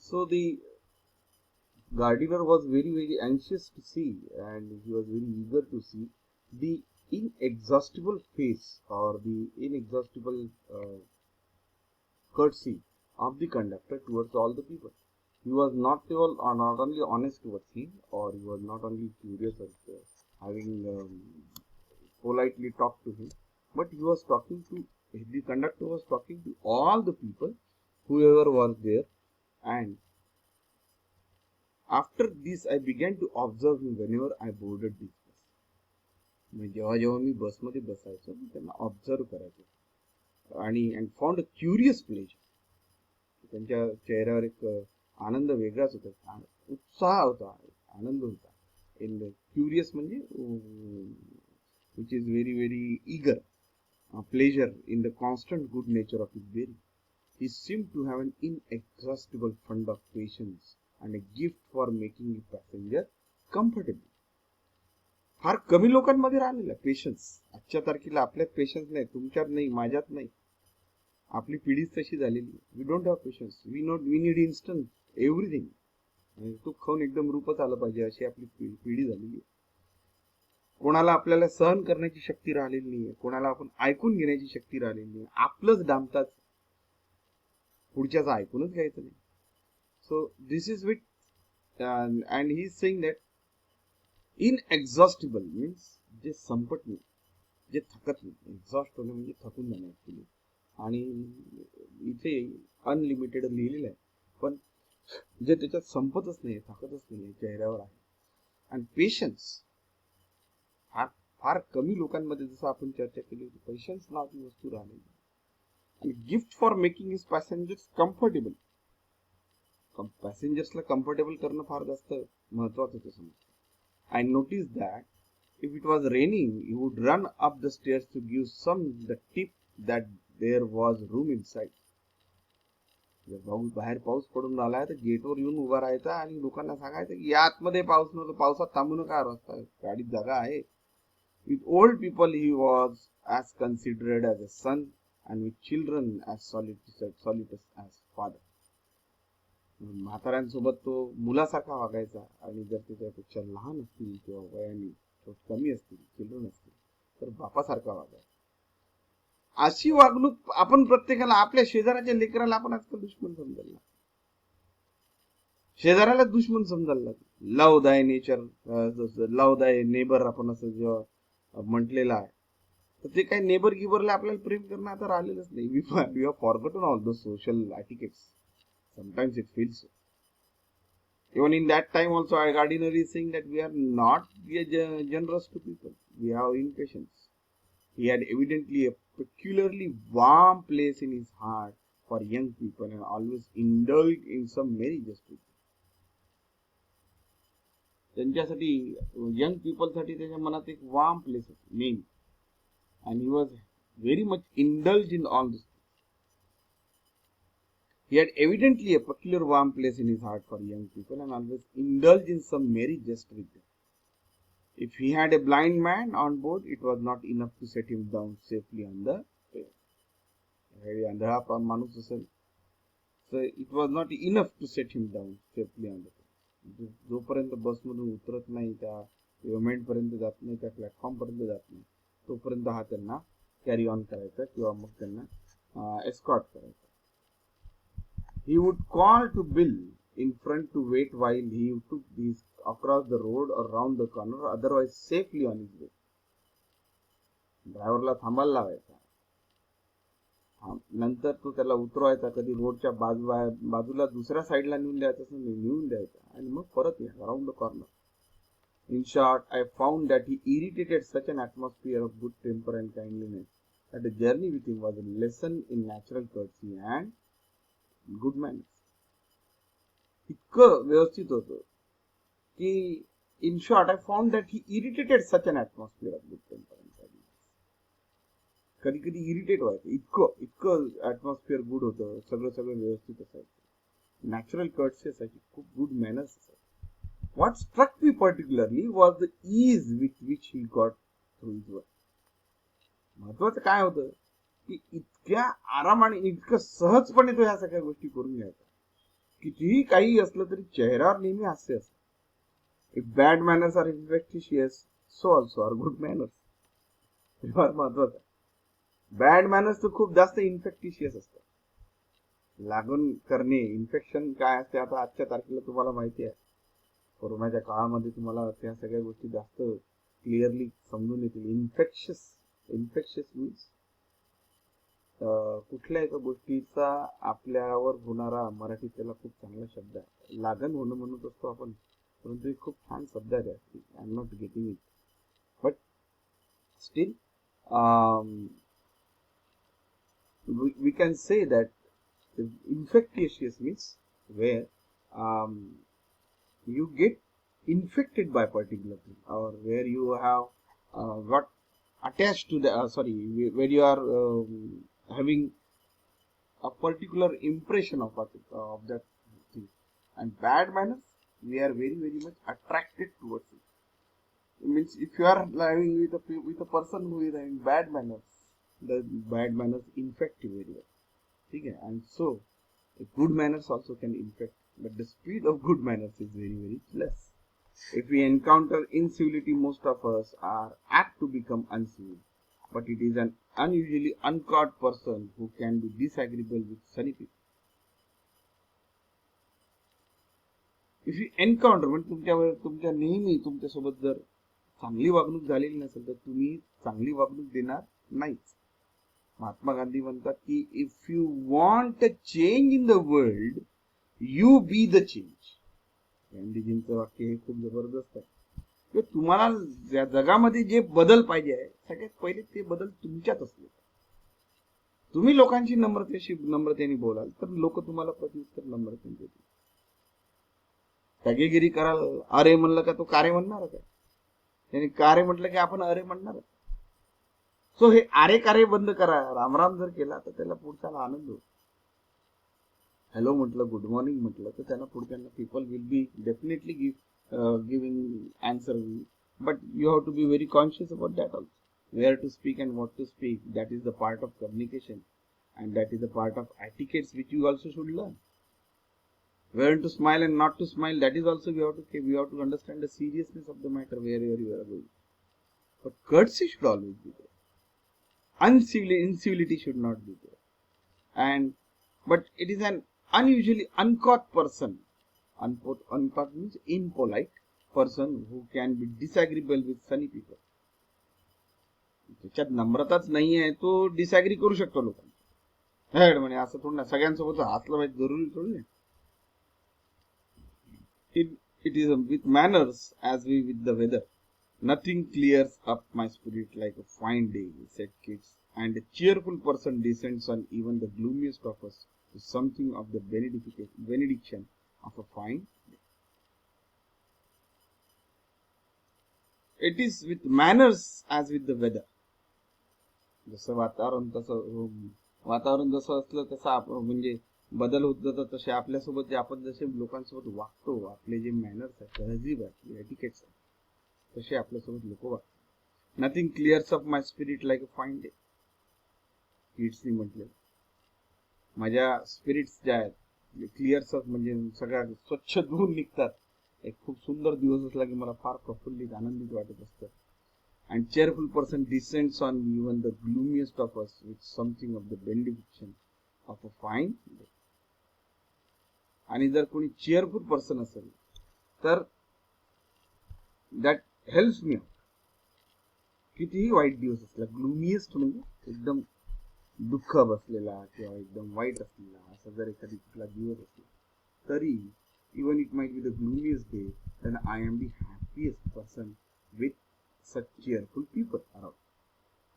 So the gardener was very anxious to see, and he was very eager to see the inexhaustible face or the inexhaustible courtesy of the conductor towards all the people. He was not only honest towards him, or he was not only curious of having politely talked to him, but he was talking to the conductor was talking to all the people, whoever was there. And after this, I began to observe him whenever I boarded this bus. जेव्हा जेव्हा मी बसमध्ये बसायचो त्यांना observe करायचो आणि and found a curious pleasure. त्यांच्या चेहऱ्यावर एक आनंद वेगळाच होता, उत्साह होता, आनंद होता. इन क्युरियस म्हणजे which is very eager, pleasure in the constant good nature of his bearing. He seemed to have an inexhaustible fund of patience and a gift for making the passenger comfortable. फार कमी लोकांमध्ये राहिलेला patience. आजच्या तारखेला आपल्यात patience नाही, तुमच्यात नाही, माझ्यात नाही. आपली पिढीच तशी झालेली. We don't have patience. We need instant everything. आणि तूप खाऊन एकदम रूपच आलं पाहिजे अशी आपली पिढी झालेली आहे. कोणाला आपल्याला सहन करण्याची शक्ती राहिलेली नाहीये, कोणाला आपण ऐकून घेण्याची शक्ती राहिलेली नाही. आपलंच डामतात, पुढच्याचं ऐकूनच घ्यायचं नाही. So this is wit and he is saying that inexhaustible means जे संपत नाही, जे थकत नाही. एक्झॉस्ट होणे म्हणजे थकून जाणे ऍक्च्युली. आणि इथे अनलिमिटेड लिहिलेलं आहे, पण जे त्याच्यात संपतच नाही, थकतच नाही, चेहऱ्यावर आहे. आणि पेशन्स फार कमी लोकांमध्ये, जसं आपण चर्चा केली होती, पेशन्स नावाची वस्तू राहिलेली. आणि gift for making his passengers comfortable. पॅसेंजर्सला कम्फर्टेबल करणं फार जास्त महत्वाचं होतं समजतं. I noticed that if it was raining, he would run up the stairs to give some the tip that there was room inside. जर बाहेर पाऊस पडून राहिलाय तर गेटवर येऊन उभा राहायचा आणि लोकांना सांगायचं की या आतमध्ये पाऊस नव्हतं, पावसात थांबू नका, रस्ता गाडीत जागा आहे. With old people he was as considerate as a son, and with children as solicitous as father. म्हाताऱ्यांसोबत तो मुलासारखा वागायचा, आणि जर त्याच्यापेक्षा लहान असतील किंवा वयाने कमी असतील, चिल्ड्रन असतील, तर बापासारखा वागायचा. अशी वागणूक आपण प्रत्येकाला, आपल्या शेजाऱ्याच्या लेकराला आपण आजकाल दुश्मन समजायला, शेजाऱ्याला दुश्मन समजायला लागलो. लव दाय नेचर, लव दाय नेबर आपण असं जेव्हा म्हटलेलं आहे, तर ते काही नेबर गिबरला आपल्याला प्रेम करणं आता राहिलेलंच नाही. We have forgotten all the social etiquettes. Sometimes it feels so. Even in that time also, Gardiner is saying that we are not generous to people. We have impatience. He had evidently a peculiarly warm place in his heart for young people and always indulged in some merry jest. त्यांच्यासाठी, young people साठी त्याच्या मनात एक warm place होती नेहमी. And he was very much indulged in all this. He had evidently a peculiar warm place in his heart for young people and always indulged in some merry jest with them. If he had a blind man on board, it was not enough to set him down safely on the train. अंधळा माणूस असेल, so it was not enough to set him down safely on the train. जोपर्यंत बसमधून उतरत नाही, त्या payment पर्यंत जात नाही, त्या प्लॅटफॉर्म पर्यंत जात नाही, तोपर्यंत हा त्यांना कॅरी ऑन करायचा किंवा मग त्यांना एस्कॉर्ट करायचा. He would call to Bill in front to wait while he took these across the road or round the corner, otherwise safely on his way. ड्रायव्हरला थांबायला लावायचा, नंतर तो त्याला उतरवायचा, कधी रोडच्या बाजूला दुसऱ्या साईडला नेऊन द्यायचा, नेऊन द्यायचा, आणि मग परत या round the corner. In short, I found that he irritated such an atmosphere of good temper and kindliness that the journey with him was a lesson in natural courtesy and good manners. इतकं व्यवस्थित होतं की, in short, I found that he irritated such an atmosphere of good temper and kindness. कधी कधी irritate व्हायचं, इतकं atmosphere good होतं, सगळं व्यवस्थित असायचं, नॅचरल कर्ट्सी असायची, खूप गुड मॅनर्स असायचे. What struck me particularly was the ease with which he got through his work. महत्वाचं काय होतं की इतक्या आरामाने, इतकं सहजपणे तो ह्या सगळ्या गोष्टी करून घ्यायचा कितीही काही असलं तरी चेहऱ्यावर नेहमी हास्य असतं. If bad manners are infectious, so also are good manners. हे फार महत्वाचं आहे. बॅड मॅनर्स तर खूप जास्त इन्फेक्टिशियस असतात. लागून करणे, इन्फेक्शन काय असते आता आजच्या तारखेला तुम्हाला माहिती आहे. कोरोनाच्या काळामध्ये तुम्हाला त्या सगळ्या गोष्टी जास्त क्लिअरली समजून येतील. इन्फेक्शियस मीन्स कुठल्या एका गोष्टीचा आपल्यावर होणारा, मराठीत त्याला खूप चांगला शब्द आहे, लागण होणं म्हणत असतो आपण, परंतु एक खूप छान शब्द आहे. I am not getting it, but still we can say that infectious means where you get infected by particular thing, or where you have got attached to the where you are having a particular impression of that thing. And bad manners, we are very much attracted towards it. It means if you are living with a person who is having bad manners, the bad manners infect you very well. Okay? And so good manners also can infect, but the speed of good manners is very less. If we encounter incivility, most of us are apt to become uncivil, but it is an unusually uncaught person who can be disagreeable with sunny people. If you encounter, म्हणजे तुमच्या नेहमी तुमच्यासोबत जर चांगली वागणूक झालेली नसेल तर तुम्ही चांगली वागणूक देणार नाहीच. महात्मा गांधी म्हणतात की if you want a change in the world, you be the change. गांधीजींचं वाक्य हे खूप जबरदस्त आहे. तुम्हाला जगामध्ये जे बदल पाहिजे आहे, सगळ्यात पहिले ते बदल तुमच्यात असले. तुम्ही लोकांशी नम्रतेने बोलाल तर लोक तुम्हाला प्रत्युत्तर नम्रतेने देतील. तगेगिरी कराल, अरे म्हणलं का तो कारे म्हणणार काय? त्याने कारे म्हटलं की आपण अरे म्हणणार. सो हे आरे कारे बंद करा. रामराम जर केला तर त्याला पुढच्याला आनंद होतो. हॅलो म्हटलं, गुड मॉर्निंग म्हटलं तर त्यांना पुढच्यांना people will be definitely giving answer. But you have to be very conscious about that also. Where to speak and what to speak, that is the part of communication, and that is the part of etiquettes which you also should learn. Where to smile and not to smile, that is also we have to understand the seriousness of the matter wherever you are going. But courtesy should always be there. Incivility should not be there. But it is an unusually uncaught person. Uncaught means impolite person who can be disagreeable with sunny people. त्याच्यात नम्रताच नाही आहे, तो डिसॅग्री करू शकतो लोकांना. म्हणे असं थोडं ना सगळ्यांसोबत हसलं पाहिजे, जरुरी थोडी नाही. It is with manners as we with the weather. Nothing clears up my spirit like a fine day, said kids, and a cheerful person descends on even the gloomiest of us to something of the benediction of a fine day. It is with manners as with the weather. जसं वातावरण जसं असलं तसं आपण म्हणजे बदल होत जातात, तसे आपल्यासोबत जे आपण जसे लोकांसोबत वागतो, आपले जे मॅनर्स आहेत, तहजीब आहे, एटिकेट्स आहेत, तसे आपल्यासोबत लोक वागतात. Nothing clears up my spirit like a fine day. किड्सनी म्हटले माझ्या स्पिरिट्स ज्या आहेत क्लिअर्स अप म्हणजे सगळ्या स्वच्छ धुवून निघतात. एक खूप सुंदर दिवस असला की मला फार प्रफुल्लित आनंदित वाटत असतं. And cheerful person descends on even the gloomiest of us with something of the benediction of a fine day. आणि जर कोणी cheerful person असेल तर that helps me out. कितीही वाईट दिवस असला, gloomiest म्हणजे एकदम दुःख बसलेला किंवा एकदम वाईट असलेला असा जर एखादी कुठला दिवस असला तरी even it might be the gloomiest day, then I am the happiest person with such cheerful people around.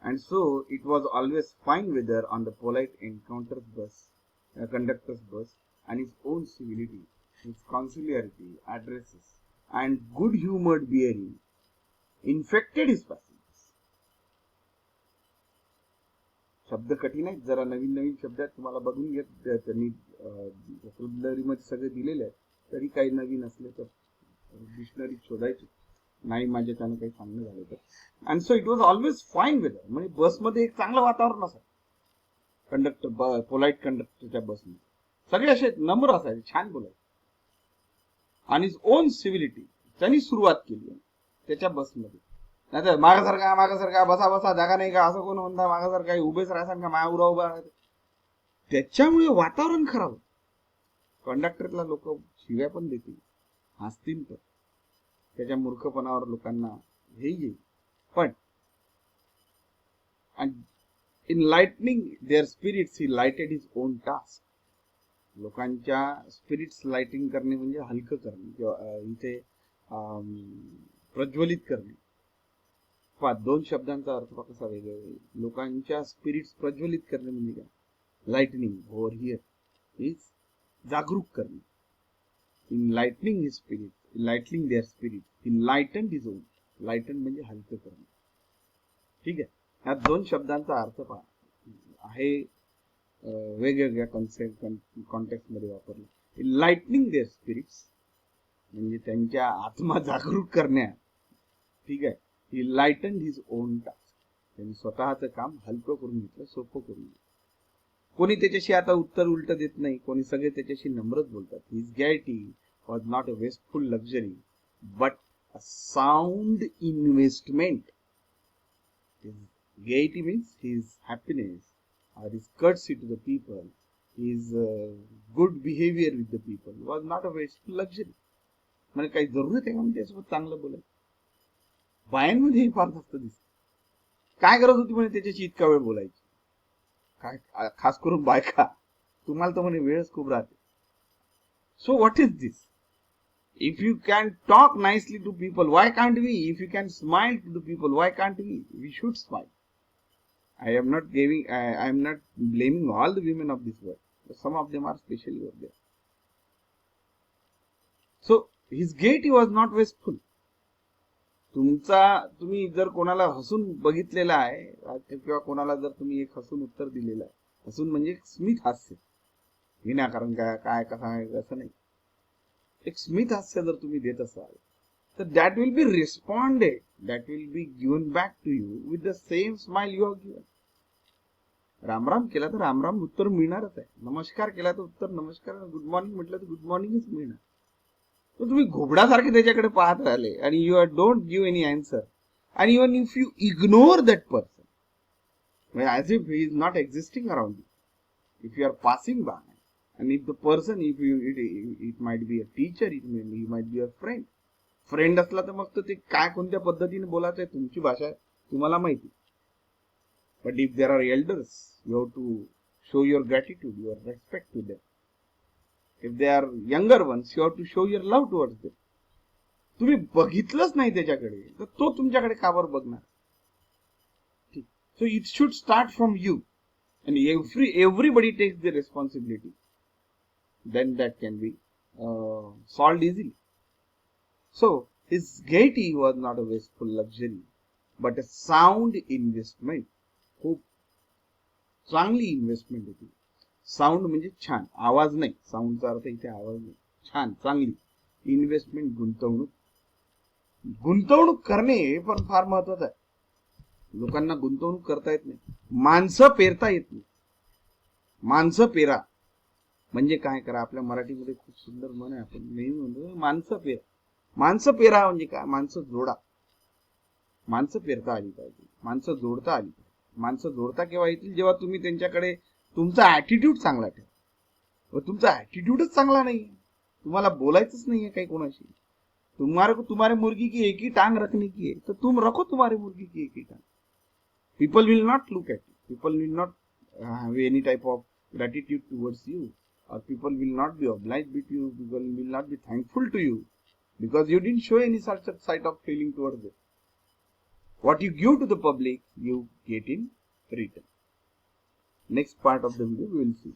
And so it was always fine weather on the polite conductor's bus, and his own civility, his conciliarity, addresses, and good-humored bearing infected his passengers. शब्द कठीण आहेत, जरा नवीन शब्द आहेत, तुम्हाला बघून घेत. त्यांनी vocabularyमध्ये सगळे दिलेले आहेत, तरी काही नवीन असले तर डिक्शनरी शोधायची नाही माझ्या त्यानं काही सांगणं झालं तर. And so it was always fine weather. म्हणजे बसमध्ये एक चांगलं वातावरण असायचं. पोलाइट कंडक्टरच्या बसमध्ये सगळे असे नम्र असायचे, छान बोलायचे. ऑन हिज ओन सिव्हिलिटी त्यांनी सुरुवात केली त्याच्या बसमध्ये. नाही तर मागासारखा बसा बसा जागा नाही का असं कोण म्हणता, मागासारखा उभेच राहसान का, माया उभा राहते. त्याच्यामुळे वातावरण खराब होतं. कंडक्टरला लोक शिव्या पण देतील, हसतील, तर त्याच्या मूर्खपणावर लोकांना हे येईल. पण in lightning their spirits he lighted his own task. लोकांच्या स्पिरिट्स लाइटिंग करणे म्हणजे हलकं करणे किंवा इथे प्रज्वलित करणे. दोन शब्दांचा अर्थ कसा वेगळा. लोकांच्या स्पिरिट्स प्रज्वलित करणे म्हणजे काय, लाइटनिंग ओव्हर हिअर इज जागरूक करणे. In lightening his spirit, lightening their spirit, in lighten his own. Lighten म्हणजे हलकं करणे. ठीक आहे. ह्या दोन शब्दांचा अर्थ आहे वेगवेगळ्या कॉन्टेक्स्ट मध्ये वापरले. इन लाइटनिंग देअर स्पिरिट्स म्हणजे त्यांच्या आत्मा जागरूक करण्या. ठीक आहे. ही लाइटन हिज ओन टास्क. त्यांनी स्वतःचं काम हलकं करून घेतलं, सोपं करून घेतलं. कोणी त्याच्याशी आता उत्तर उलट देत नाही, कोणी सगळे त्याच्याशी नम्रच बोलतात. His gaiety was not a wasteful luxury but a sound investment. Gaiety means his happiness or his courtesy to the people, his good behavior with the people was not a wasteful luxury. म्हणजे काही जरूरत आहे का म्हणजे त्याच्यासोबत चांगलं बोलायचं. बायांमध्ये हे फार जास्त दिसत. काय गरज होती म्हणे त्याच्याशी इतका वेळ बोलायची. काय खास करून बायका, तुम्हाला तर म्हणे वेळच खूप राहते. So what is this? If you can talk nicely to people, why can't we? If you can smile to the people, why can't we? We should smile. I am not blaming all the women of this world. Some of them are specially over there. So his gaiety was not wasteful. तुम्ही जर कोणाला हसून बघितलेला आहे किंवा कोणाला जर तुम्ही एक हसून उत्तर दिलेलं आहे, हसून म्हणजे स्मित हास्य, विनाकारण काय कसा असं नाही, एक स्मित हास्य जर तुम्ही देत असाल तर that will be responded, that will be given back to you with the same smile you have given. रामराम केला तर रामराम उत्तर मिळणारच आहे. नमस्कार केला तर उत्तर नमस्कार, गुड मॉर्निंग म्हटलं तर गुड मॉर्निंगच मिळणार. तर तुम्ही घोबडासारखे त्याच्याकडे पाहत राहिले आणि you don't give any answer, आणि even if you ignore that person as if he is not existing around you, if you are passing by, and if the person, it might be a teacher, you might be a friend असला तर मग ते काय कोणत्या पद्धतीने बोलायचं आहे तुमची भाषा तुम्हाला माहिती. But if there are elders, you have to show your gratitude, your respect to them. If they are younger ones, you have to show your love towards them. तुम्ही बघितलंच नाही त्याच्याकडे तर तो तुमच्याकडे का बरं बघणार. ठीक. So it should start from you, and everybody takes the responsibility. Then that can be solved easily. So his gaiety was not a wasteful luxury but a sound investment. खूप चांगली इन्व्हेस्टमेंट होती. साऊंड म्हणजे छान, आवाज नाही. साऊंडचा अर्थ इथे आवाज नाही, छान चांगली इन्व्हेस्टमेंट, गुंतवणूक करणे हे पण फार महत्वाचं आहे. लोकांना गुंतवणूक करता येत नाही, माणसं पेरता येत नाही. माणसं पेरा म्हणजे काय करा, आपल्या मराठीमध्ये खूप सुंदर म्हण आहे, आपण नेहमी म्हणतो माणसं पेरा. माणसं पेरा म्हणजे काय, माणसं जोडा. माणसं पेरता आली पाहिजे, माणसं जोडता आली पाहिजे. माणसं जोडता केव्हा येतील, जेव्हा तुम्ही त्यांच्याकडे तुमचा ऍटिट्यूड चांगला ठेवा. व तुमचा ऍटिट्यूडच चांगला नाहीये, तुम्हाला बोलायचंच नाहीये काही कोणाशी. तुम्हारे मुर्गी की एक ही टांग रखने की है, तो तुम रखो तुम्हारी मुर्गी की एक ही टांग. People will not look at you, people will not have any type of gratitude towards you, or people will not be obliged with you, people will not be thankful to you because you didn't show any such side of feeling towards them. What you give to the public, you get in return. Next part of the video we will see.